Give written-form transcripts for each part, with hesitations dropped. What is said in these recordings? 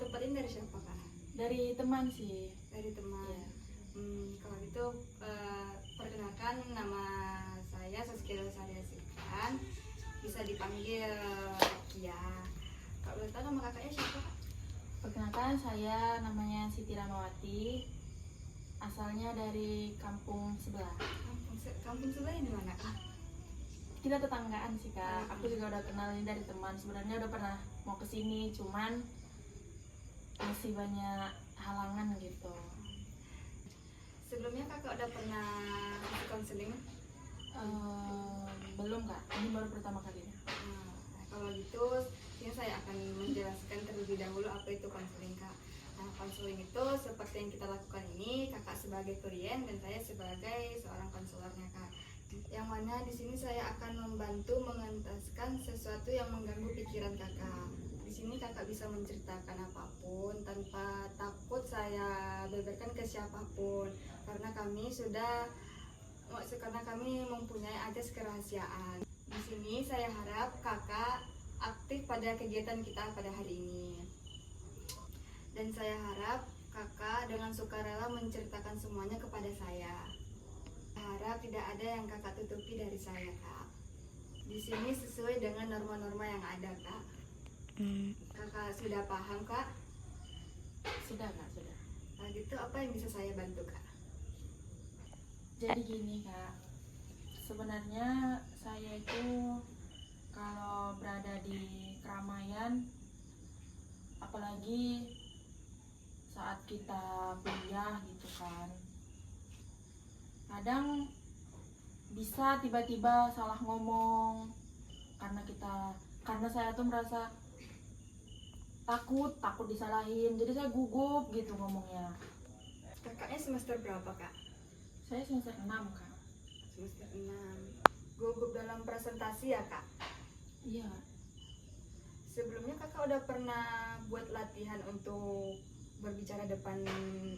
tempat ini dari siapa kak? Dari teman sih. Dari teman. Iya. Kalau gitu perkenalkan, nama saya Saskia Rosaria Sikhan, bisa dipanggil Kia. Kak boleh tahu nama kakaknya siapa kak? Perkenalkan, saya namanya Siti Ramawati. Asalnya dari kampung sebelah. Kampung sebelah di mana kak? Kita tetanggaan sih kak. Aku juga udah kenal ini dari teman. Sebenarnya udah pernah mau kesini, cuman masih banyak halangan gitu. Sebelumnya kakak udah pernah ikut konseling? Belum kak, ini baru pertama kalinya. Nah, kalau gitu, ini saya akan menjelaskan terlebih dahulu apa itu konseling kak. Nah, konseling itu seperti yang kita lakukan ini, kakak sebagai klien dan saya sebagai seorang konselornya kak. Yang mana di sini saya akan membantu mengentaskan sesuatu yang mengganggu pikiran kakak. Di sini kakak bisa menceritakan apapun tanpa takut saya beberkan ke siapapun, karena kami mempunyai ajas kerahasiaan. Di sini saya harap kakak aktif pada kegiatan kita pada hari ini. Dan saya harap kakak dengan sukarela menceritakan semuanya kepada saya. Harap tidak ada yang kakak tutupi dari saya kak. Di sini sesuai dengan norma-norma yang ada kak. Kakak sudah paham kak? Sudah kak, sudah. Nah gitu, apa yang bisa saya bantu kak? Jadi gini kak, sebenarnya saya itu kalau berada di keramaian, apalagi saat kita kuliah gitu kan, kadang bisa tiba-tiba salah ngomong karena saya tuh merasa takut disalahin, jadi saya gugup gitu ngomongnya. Kakaknya semester berapa kak? Saya semester 6 kak. Semester 6. Gugup dalam presentasi ya kak? Iya. Sebelumnya kakak udah pernah buat latihan untuk berbicara depan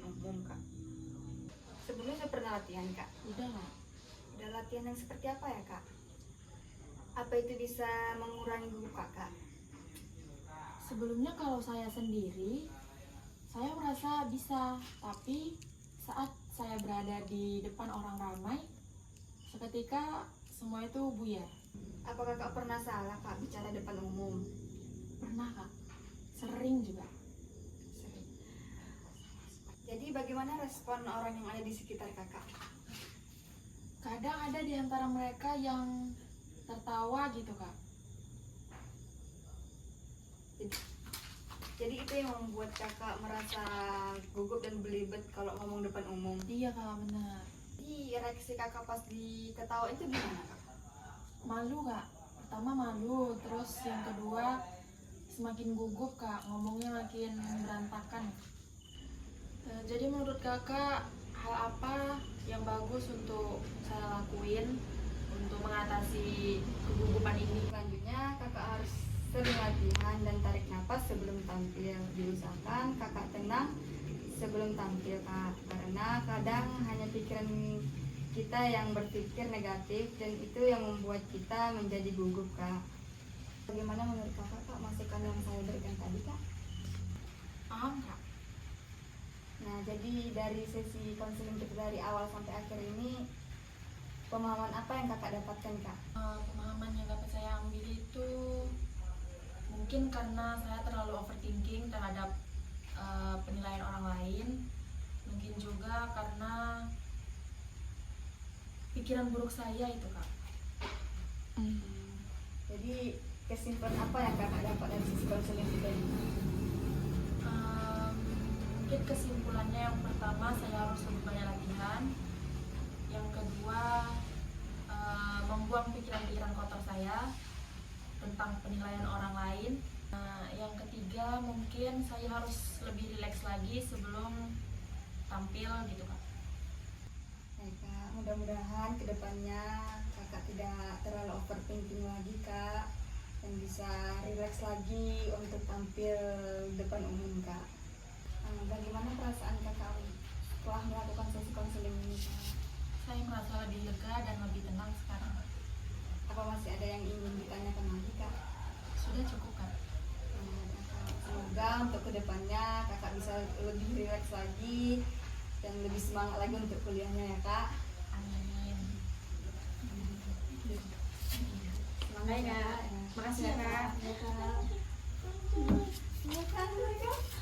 umum kak? Sebelumnya udah pernah latihan kak? Udah kak. Udah latihan yang seperti apa ya kak? Apa itu bisa mengurangi gugup kakak? Sebelumnya kalau saya sendiri, saya merasa bisa, tapi saat saya berada di depan orang ramai, seketika semua itu buyar. Apa kakak pernah salah kak bicara depan umum? Pernah kak, sering juga. Sering. Jadi bagaimana respon orang yang ada di sekitar kakak? Kadang ada di antara mereka yang tertawa gitu kak. Jadi itu yang membuat kakak merasa gugup dan belibet kalau ngomong depan umum. Iya kak, benar. Jadi reaksi kakak pas diketawain itu gimana kak? Malu kak, pertama malu, terus yang kedua semakin gugup kak, ngomongnya makin berantakan. Jadi menurut kakak, hal apa yang bagus untuk saya lakuin untuk mengatasi kegugupan ini? Selanjutnya kakak harus sering latihan dan tarik nafas sebelum tampil. Diusahakan kakak tenang sebelum tampil kak, karena kadang hanya pikiran kita yang berpikir negatif dan itu yang membuat kita menjadi gugup kak. Bagaimana menurut kakak kak masukan yang saya berikan tadi kak? Paham kak? Nah jadi dari sesi konseling kita dari awal sampai akhir ini, pemahaman apa yang kakak dapatkan kak? Pemahaman yang dapat saya ambil itu mungkin karena saya terlalu overthinking terhadap penilaian orang lain, mungkin juga karena pikiran buruk saya itu kak. Jadi kesimpulan apa yang kakak dapat dari sesi konseling kita ini? Mungkin kesimpulannya yang pertama, saya harus lebih banyak latihan. Yang kedua, membuang pikiran-pikiran kotor saya tentang penilaian orang lain. Yang ketiga, mungkin saya harus lebih rileks lagi sebelum tampil gitu kak. Baik kak, mudah-mudahan kedepannya kakak tidak terlalu overthinking lagi kak, dan bisa rileks lagi untuk tampil depan umum kak. Bagaimana perasaan kakak setelah melakukan sesi konseling ini kak? Saya merasa lebih lega dan lebih tenang sekarang. Apa masih ada yang ingin ditanyakan lagi kak? Sudah cukup kak. Kakak semoga untuk kedepannya kakak bisa lebih rileks lagi dan lebih semangat lagi untuk kuliahnya ya kak. Amin. Semangat Baik, ya Kak. kak. Makasih ya, Kak. Ya kak. Ya kak.